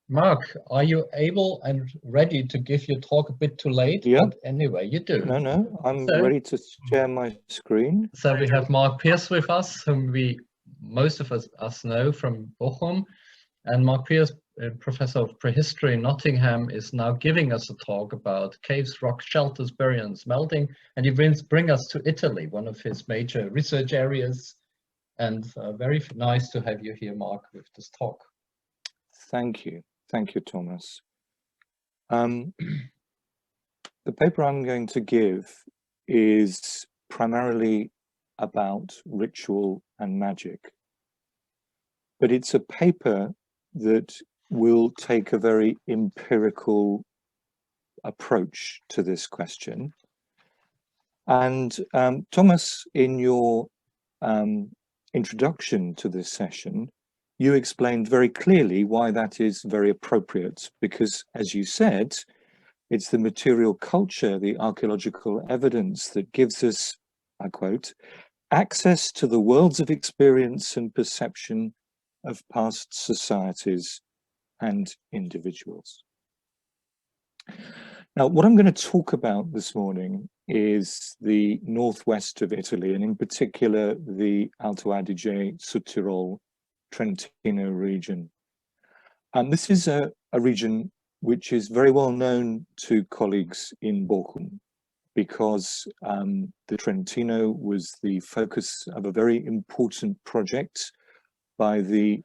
Mark, are you able and ready to give your talk a bit too late? Yeah. But anyway, you do. No, I'm ready to share my screen. So we have Mark Pearce with us, whom most of us know from Bochum. And Mark Pearce, Professor of Prehistory in Nottingham, is now giving us a talk about caves, rock shelters, burial and smelting. And he brings us to Italy, one of his major research areas. And very nice to have you here, Mark, with this talk. Thank you, Thomas. The paper I'm going to give is primarily about ritual and magic, but it's a paper that will take a very empirical approach to this question. And Thomas, in your introduction to this session, you explained very clearly why that is very appropriate, because, as you said, it's the material culture, the archaeological evidence that gives us, I quote, access to the worlds of experience and perception of past societies and individuals. Now, what I'm going to talk about this morning is the northwest of Italy, and in particular, the Alto Adige, Südtirol, Trentino region. And this is a region which is very well known to colleagues in Bochum, because the Trentino was the focus of a very important project by the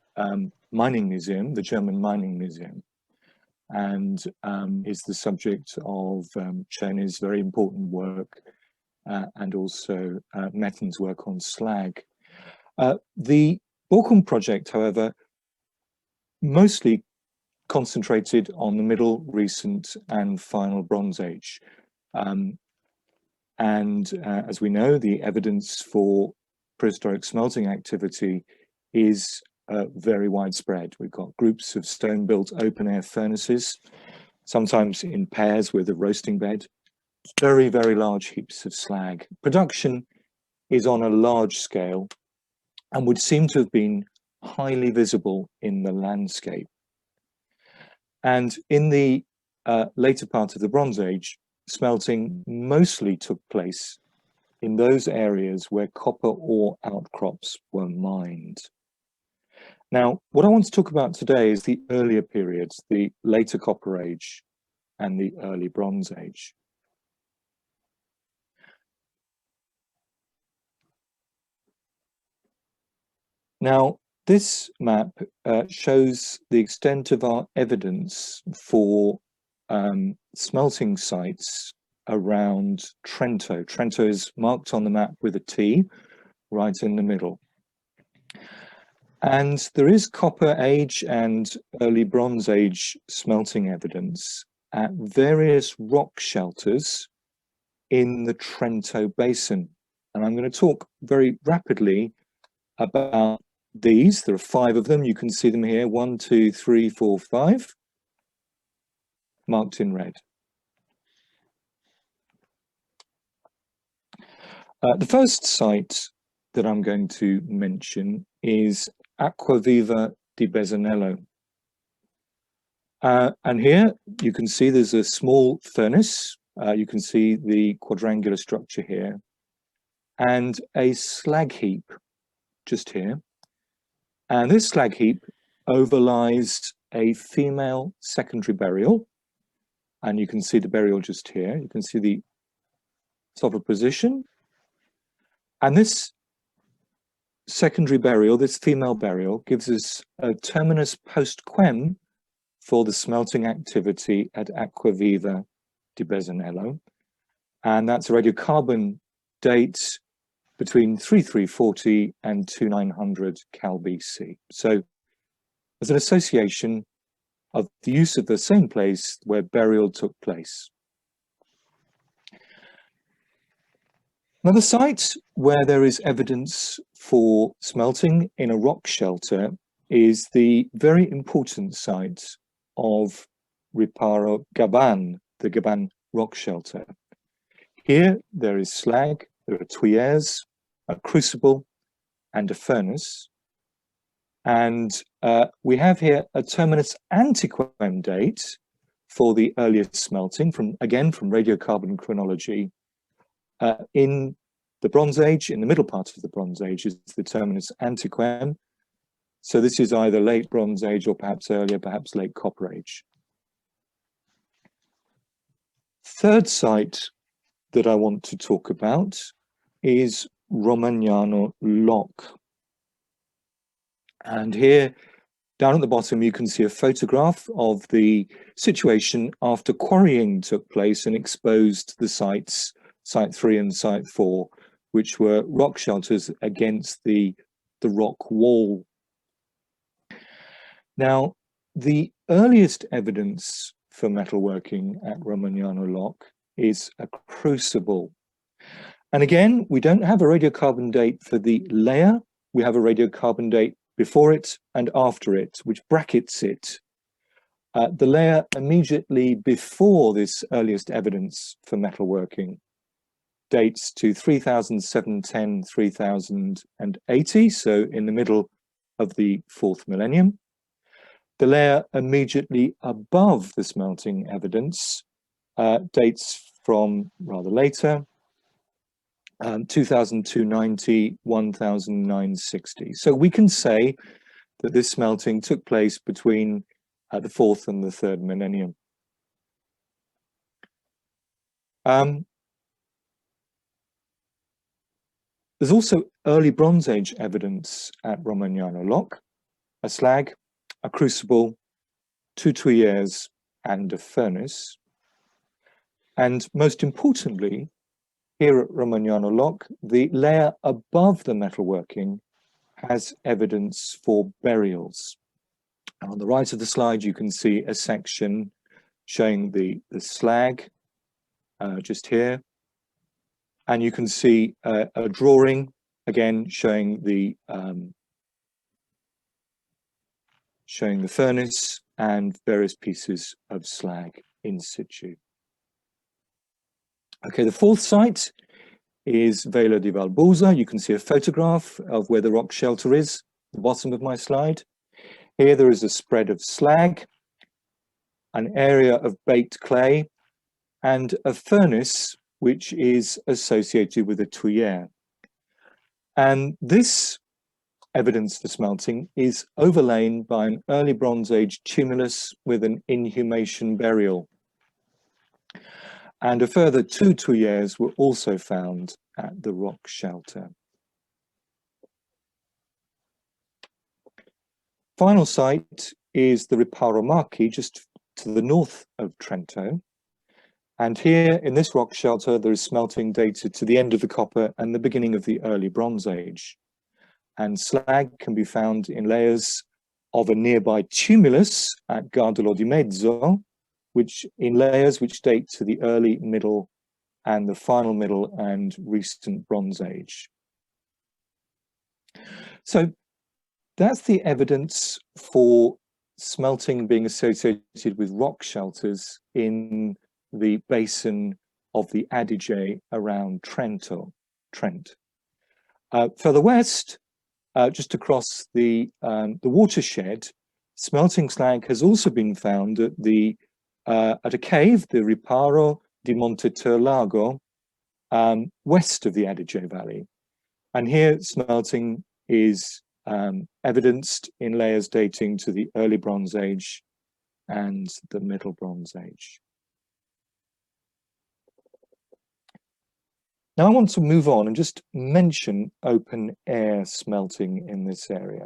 mining museum, the German mining museum, and is the subject of Czerny's very important work and also Metten's work on slag. The Bochum project, however, mostly concentrated on the Middle, Recent and Final Bronze Age. As we know, the evidence for prehistoric smelting activity is very widespread. We've got groups of stone-built open-air furnaces, sometimes in pairs with a roasting bed, very, very large heaps of slag. Production is on a large scale and would seem to have been highly visible in the landscape. And in the later part of the Bronze Age, smelting mostly took place in those areas where copper ore outcrops were mined. Now, what I want to talk about today is the earlier periods, the later Copper Age and the early Bronze Age. Now, this map shows the extent of our evidence for smelting sites around Trento. Trento is marked on the map with a T right in the middle. And there is Copper Age and early Bronze Age smelting evidence at various rock shelters in the Trento Basin. And I'm going to talk very rapidly about these. There are 5 of them. You can see them here, 1, 2, 3, 4, 5, marked in red. The first site that I'm going to mention is Acquaviva di Bessanello. And here you can see there's a small furnace. You can see the quadrangular structure here and a slag heap just here. And this slag heap overlies a female secondary burial. And you can see the burial just here. You can see the sofa position. And this secondary burial, this female burial, gives us a terminus post quem for the smelting activity at Acquaviva di Bessanello. And that's a radiocarbon date between 3340 and 2900 Cal BC. So there's an association of the use of the same place where burial took place. Another site where there is evidence for smelting in a rock shelter is the very important site of Riparo Gaban, the Gaban rock shelter. Here there is slag, there are tuyères, a crucible and a furnace. And we have here a terminus antiquem date for the earliest smelting, from radiocarbon chronology. In the Bronze Age, in the middle part of the Bronze Age, is the terminus antiquem. So this is either late Bronze Age or perhaps earlier, perhaps late Copper Age. Third site that I want to talk about is Romagnano Lock. And here, down at the bottom, you can see a photograph of the situation after quarrying took place and exposed the sites, Site 3 and Site 4, which were rock shelters against the rock wall. Now, the earliest evidence for metalworking at Romagnano Lock is a crucible. And again, we don't have a radiocarbon date for the layer. We have a radiocarbon date before it and after it, which brackets it. The layer immediately before this earliest evidence for metalworking dates to 3710, 3080, so in the middle of the 4th millennium. The layer immediately above the smelting evidence dates from rather later, 2290, 1960. So we can say that this smelting took place between the 4th and the 3rd millennium. There's also early Bronze Age evidence at Romagnano Lock, a slag, a crucible, 2 tuyères, and a furnace. And most importantly, here at Romagnano Lock, the layer above the metalworking has evidence for burials. And on the right of the slide, you can see a section showing the slag just here. And you can see a drawing, again, showing the furnace and various pieces of slag in situ. Okay, the 4th site is Vela di Valbosa. You can see a photograph of where the rock shelter is, at the bottom of my slide. Here there is a spread of slag, an area of baked clay, and a furnace which is associated with a tuyère. And this evidence for smelting is overlain by an early Bronze Age tumulus with an inhumation burial. And a further 2 tuyères were also found at the rock shelter. Final site is the Riparo Marchi, just to the north of Trento. And here in this rock shelter, there is smelting dated to the end of the Copper and the beginning of the early Bronze Age. And slag can be found in layers of a nearby tumulus at Gardolo di Mezzo, which date to the early, middle, and the final middle and recent Bronze Age. So that's the evidence for smelting being associated with rock shelters in the basin of the Adige around Trent. Further west, just across the watershed, smelting slag has also been found at a cave, the Riparo di Monte Terlago, west of the Adige Valley. And here smelting is evidenced in layers dating to the early Bronze Age and the Middle Bronze Age. Now I want to move on and just mention open air smelting in this area.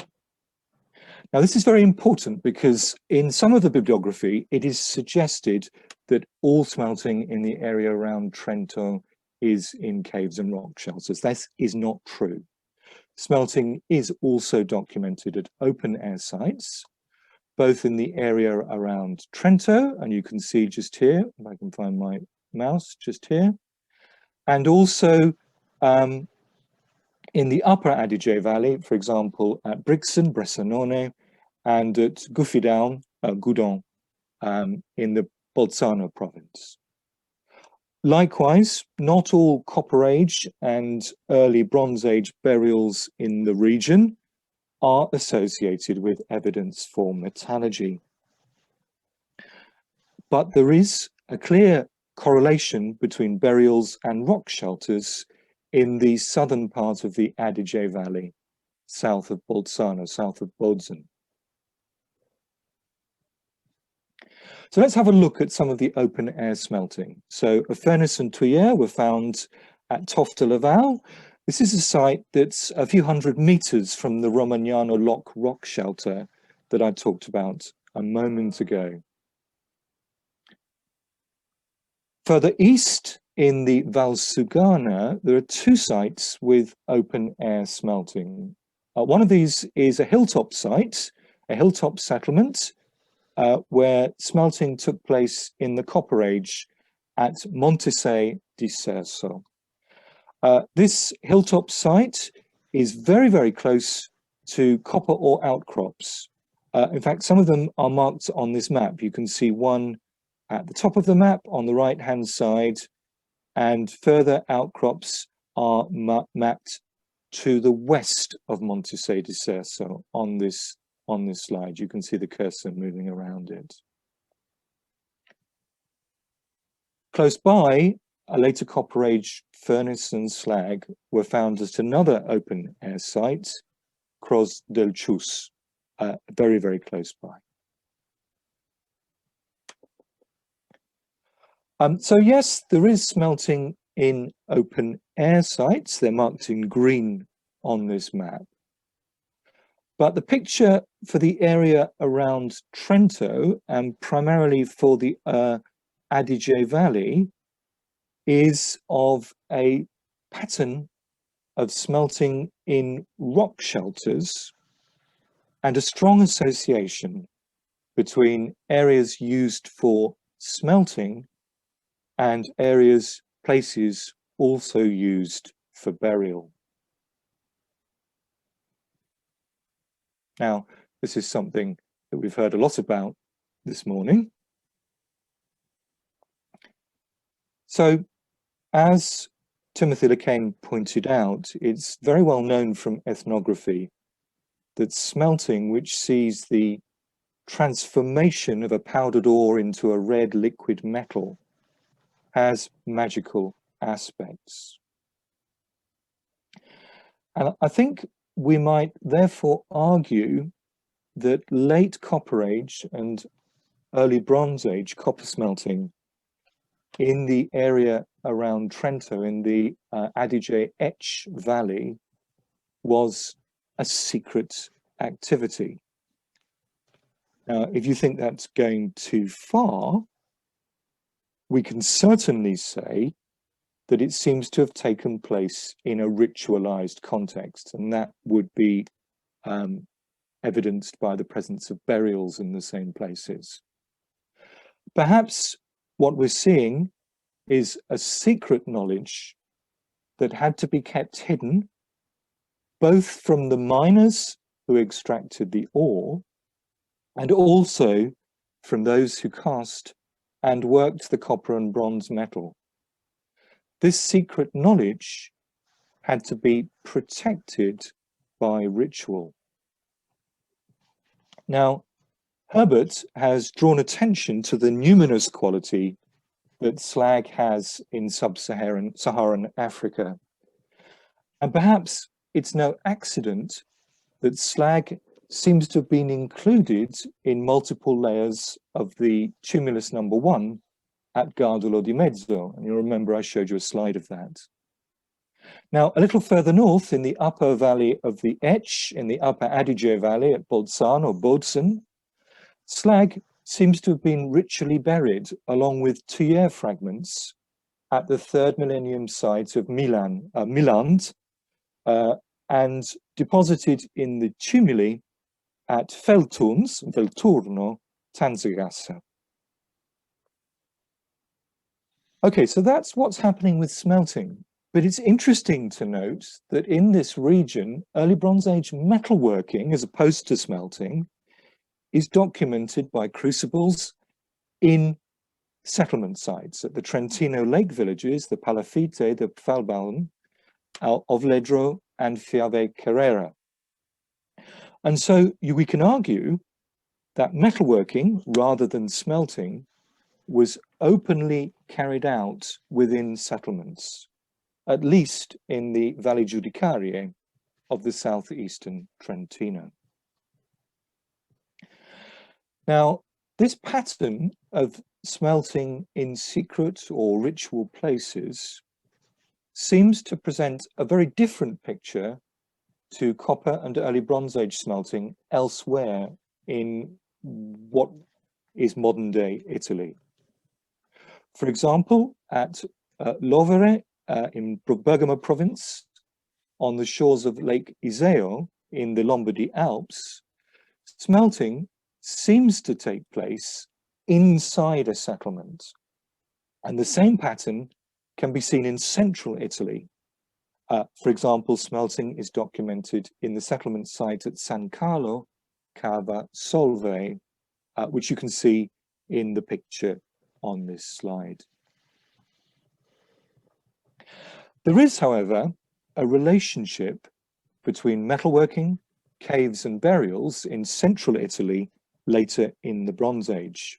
Now this is very important because in some of the bibliography, it is suggested that all smelting in the area around Trento is in caves and rock shelters. This is not true. Smelting is also documented at open air sites, both in the area around Trento, and you can see just here, if I can find my mouse, just here, and also in the upper Adige Valley, for example, at Brixen, Bressanone, and at Guffidown, Goudon, in the Bolzano province. Likewise, not all Copper Age and early Bronze Age burials in the region are associated with evidence for metallurgy. But there is a clear correlation between burials and rock shelters in the southern part of the Adige Valley, south of Bolzano, south of Bozen. So let's have a look at some of the open air smelting. So a furnace and tuyere were found at Toft de Laval. This is a site that's a few hundred meters from the Romagnano Lock rock shelter that I talked about a moment ago. Further east in the Val Sugana, there are two sites with open air smelting. One of these is a hilltop site, a hilltop settlement, where smelting took place in the Copper Age at Montesei di Cerso. This hilltop site is very, very close to copper ore outcrops. In fact, some of them are marked on this map. You can see one at the top of the map on the right-hand side, and further outcrops are mapped to the west of Montesei di Cerso on this slide. You can see the cursor moving around it. Close by, a later Copper Age furnace and slag were found at another open air site, Cros del Chus, very, very close by. So yes, there is smelting in open air sites. They're marked in green on this map. But the picture for the area around Trento, and primarily for the Adige Valley, is of a pattern of smelting in rock shelters and a strong association between areas used for smelting and places also used for burial. Now, this is something that we've heard a lot about this morning. So, as Timothy Lecain pointed out, it's very well known from ethnography that smelting, which sees the transformation of a powdered ore into a red liquid metal, has magical aspects. And I think we might therefore argue that late Copper Age and early Bronze Age copper smelting in the area around Trento, in the Adige Etch Valley, was a secret activity. Now, if you think that's going too far, we can certainly say that it seems to have taken place in a ritualized context, and that would be evidenced by the presence of burials in the same places. Perhaps what we're seeing is a secret knowledge that had to be kept hidden, both from the miners who extracted the ore and also from those who cast and worked the copper and bronze metal. This secret knowledge had to be protected by ritual. Now, Herbert has drawn attention to the numinous quality that slag has in sub-Saharan Africa. And perhaps it's no accident that slag seems to have been included in multiple layers of the tumulus number 1 at Gardulo di Mezzo. And you'll remember I showed you a slide of that. Now, a little further north in the upper valley of the Etch, in the upper Adige Valley at Bolzano or Bozen, slag seems to have been ritually buried along with tuyere fragments at the 3rd millennium site of Miland, and deposited in the tumuli at Velturno, Tanzagassa. Okay, so that's what's happening with smelting. But it's interesting to note that in this region, early Bronze Age metalworking, as opposed to smelting, is documented by crucibles in settlement sites at the Trentino lake villages, the Palafite, the Falbalm, of Ledro and Fiave Carrera. And so we can argue that metalworking, rather than smelting, was openly carried out within settlements, at least in the Valle Giudicarie of the southeastern Trentino. Now, this pattern of smelting in secret or ritual places seems to present a very different picture to copper and early Bronze Age smelting elsewhere in what is modern-day Italy. For example, at Lovere in Bergamo province, on the shores of Lake Iseo in the Lombardy Alps, smelting seems to take place inside a settlement. And the same pattern can be seen in central Italy. For example, smelting is documented in the settlement site at San Carlo, Cava Solve, which you can see in the picture on this slide. There is, however, a relationship between metalworking, caves and burials in central Italy later in the Bronze Age.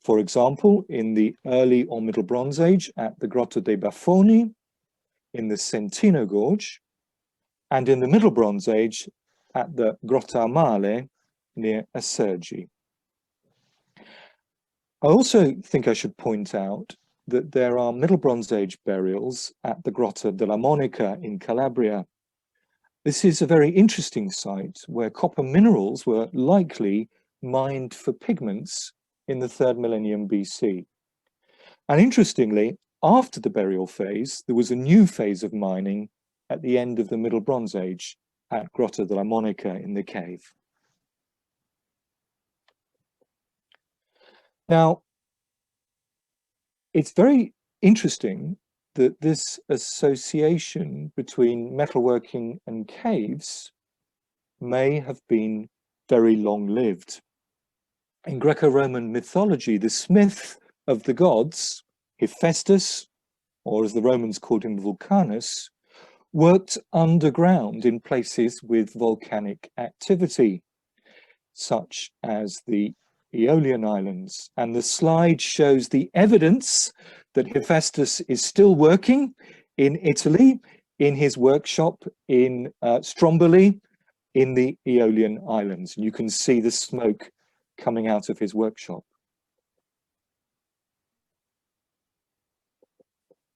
For example, in the early or middle Bronze Age at the Grotta dei Baffoni, in the Centino Gorge, and in the Middle Bronze Age at the Grotta Male near Acergi. I also think I should point out that there are Middle Bronze Age burials at the Grotta della Monica in Calabria. This is a very interesting site where copper minerals were likely mined for pigments in the 3rd millennium BC. And interestingly, after the burial phase, there was a new phase of mining at the end of the Middle Bronze Age at Grotta della Monica in the cave. Now, it's very interesting that this association between metalworking and caves may have been very long-lived. In Greco-Roman mythology, the smith of the gods, Hephaestus, or as the Romans called him, Vulcanus, worked underground in places with volcanic activity, such as the Aeolian Islands. And the slide shows the evidence that Hephaestus is still working in Italy, in his workshop in Stromboli, in the Aeolian Islands. And you can see the smoke coming out of his workshop.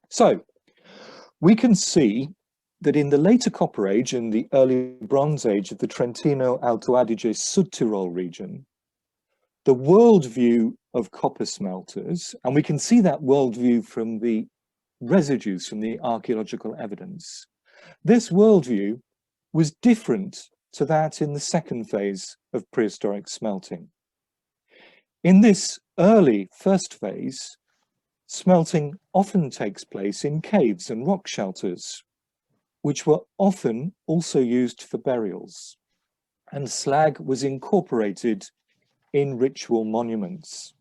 So we can see that in the later Copper Age and the early Bronze Age of the Trentino Alto Adige Sud-Tyrol region, the worldview of copper smelters, and we can see that worldview from the residues, from the archaeological evidence, this worldview was different to that in the second phase of prehistoric smelting. In this early first phase, smelting often takes place in caves and rock shelters, which were often also used for burials, and slag was incorporated in ritual monuments.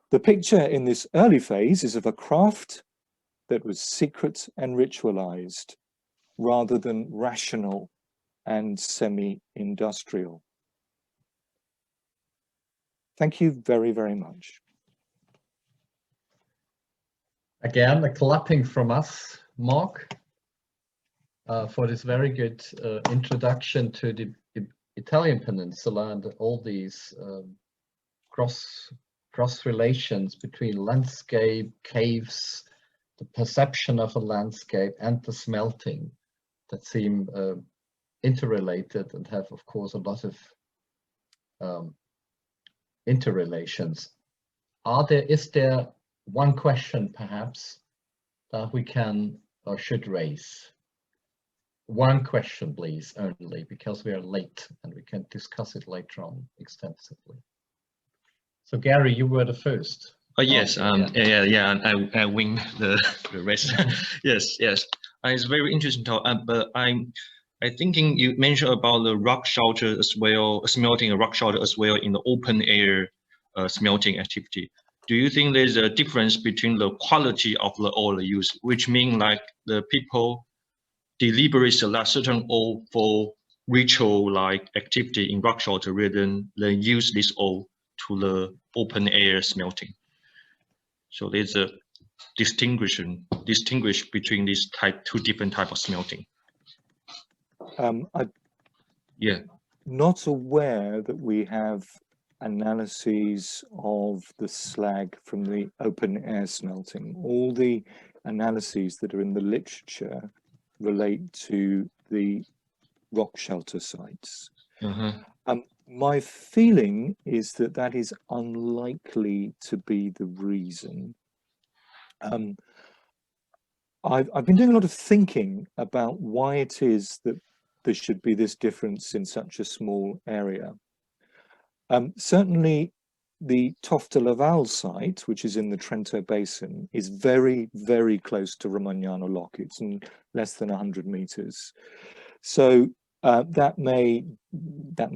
The picture in this early phase is of a craft that was secret and ritualized, rather than rational and semi-industrial. Thank you very, very much. Again, a clapping from us, Mark, for this very good introduction to the Italian peninsula and all these cross relations between landscape, caves, the perception of a landscape, and the smelting that seem interrelated and have, of course, a lot of interrelations. Is there one question perhaps that we can or should raise? One question, please, only, because we are late and we can discuss it later on extensively. So Gary, you were the first. Yes, I win the race. Yes. It's very interesting talk, but I thinking you mentioned about the rock shelter as well, smelting a rock shelter as well in the open air smelting activity. Do you think there's a difference between the quality of the ore used, which means like the people deliberately select certain ore for ritual-like activity in rock shelter rather than use this ore to the open air smelting. So there's a distinguish between these two different type of smelting. I'm not aware that we have analyses of the slag from the open air smelting. All the analyses that are in the literature relate to the rock shelter sites. My feeling is that that is unlikely to be the reason. I've been doing a lot of thinking about why it is that there should be this difference in such a small area. Certainly the Tofta Laval site, which is in the Trento Basin, is very, very close to Romagnano Lock. It's in less than 100 meters. So that may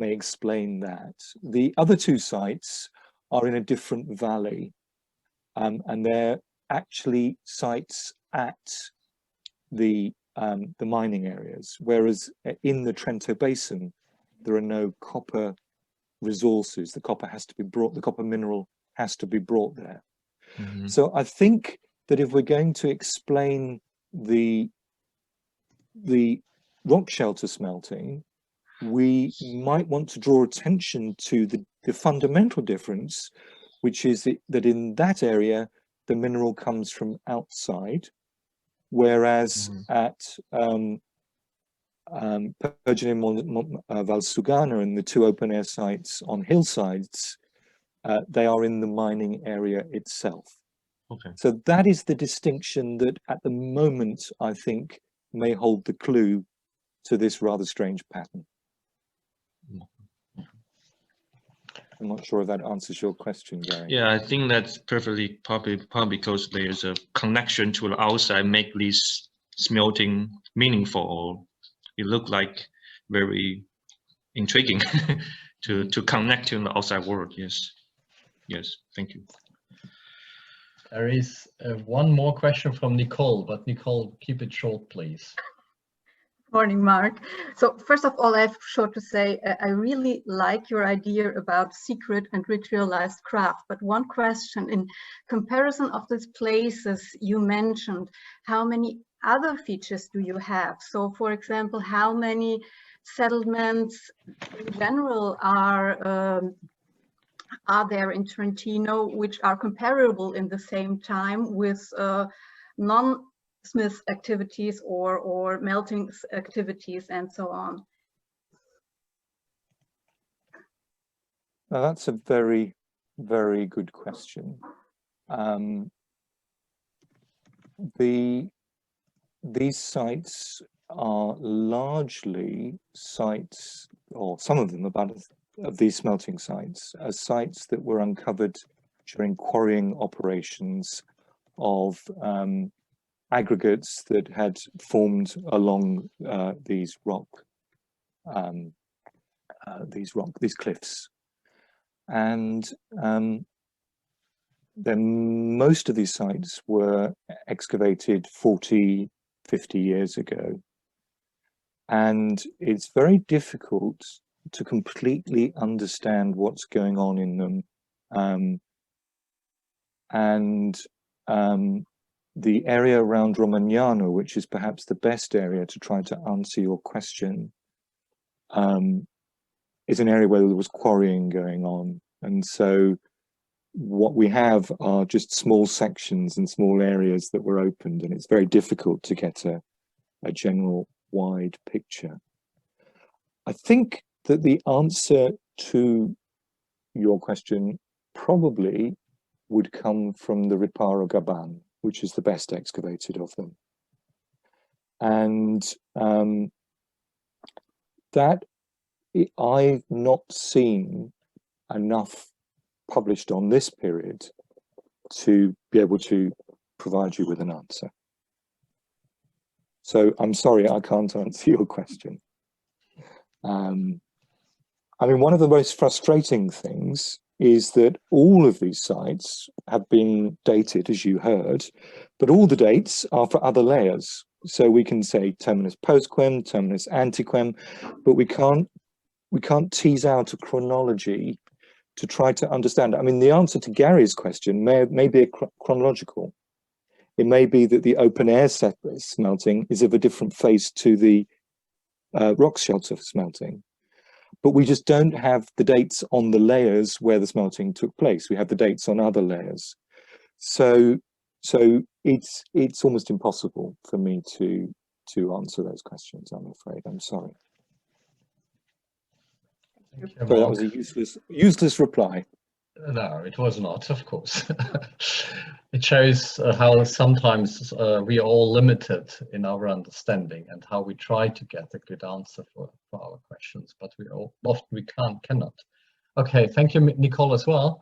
explain that. The other two sites are in a different valley, and they're actually sites at the mining areas, whereas in the Trento Basin there are no copper resources. The copper has to be brought, the copper mineral has to be brought there. So I think that if we're going to explain the rock shelter smelting, we might want to draw attention to the fundamental difference, which is that in that area the mineral comes from outside, whereas at Pergine Valsugana and the two open air sites on hillsides, they are in the mining area itself. So that is the distinction that at the moment I think may hold the clue to this rather strange pattern. I'm not sure if that answers your question, Gary. Yeah, I think that's perfectly probably because there's a connection to the outside make this smelting meaningful. It looked like very intriguing to connect to the outside world. Yes, thank you. There is one more question from Nicole, but Nicole, keep it short, please. Morning, Mark. So first of all, I have short to say, I really like your idea about secret and ritualized craft. But one question, in comparison of these places you mentioned, how many other features do you have? So for example, how many settlements in general are there in Trentino which are comparable in the same time with non-smith activities or melting activities and so on? Now that's a very, very good question. These sites are largely sites, or some of them, about of these smelting sites, are sites that were uncovered during quarrying operations of aggregates that had formed along these cliffs, and then most of these sites were excavated 40, 50 years ago, and it's very difficult to completely understand what's going on in them. The area around Romagnano, which is perhaps the best area to try to answer your question, is an area where there was quarrying going on. And so what we have are just small sections and small areas that were opened, and it's very difficult to get a general wide picture. I think that the answer to your question probably would come from the Riparo Gaban, which is the best excavated of them. And that I've not seen enough published on this period to be able to provide you with an answer. So I'm sorry, I can't answer your question. I mean, one of the most frustrating things is that all of these sites have been dated, as you heard, but all the dates are for other layers. So we can say terminus postquem, terminus antequem, but we can't tease out a chronology to try to understand. I mean, the answer to Gary's question may be chronological. It may be that the open air smelting is of a different phase to the rock shelter smelting, but we just don't have the dates on the layers where the smelting took place. We have the dates on other layers. So it's almost impossible for me to answer those questions, I'm afraid. I'm sorry. So that was a useless reply. No, it was not, of course. It shows how sometimes we are all limited in our understanding and how we try to get a good answer for our questions, but often we cannot. Okay, thank you, Nicole, as well.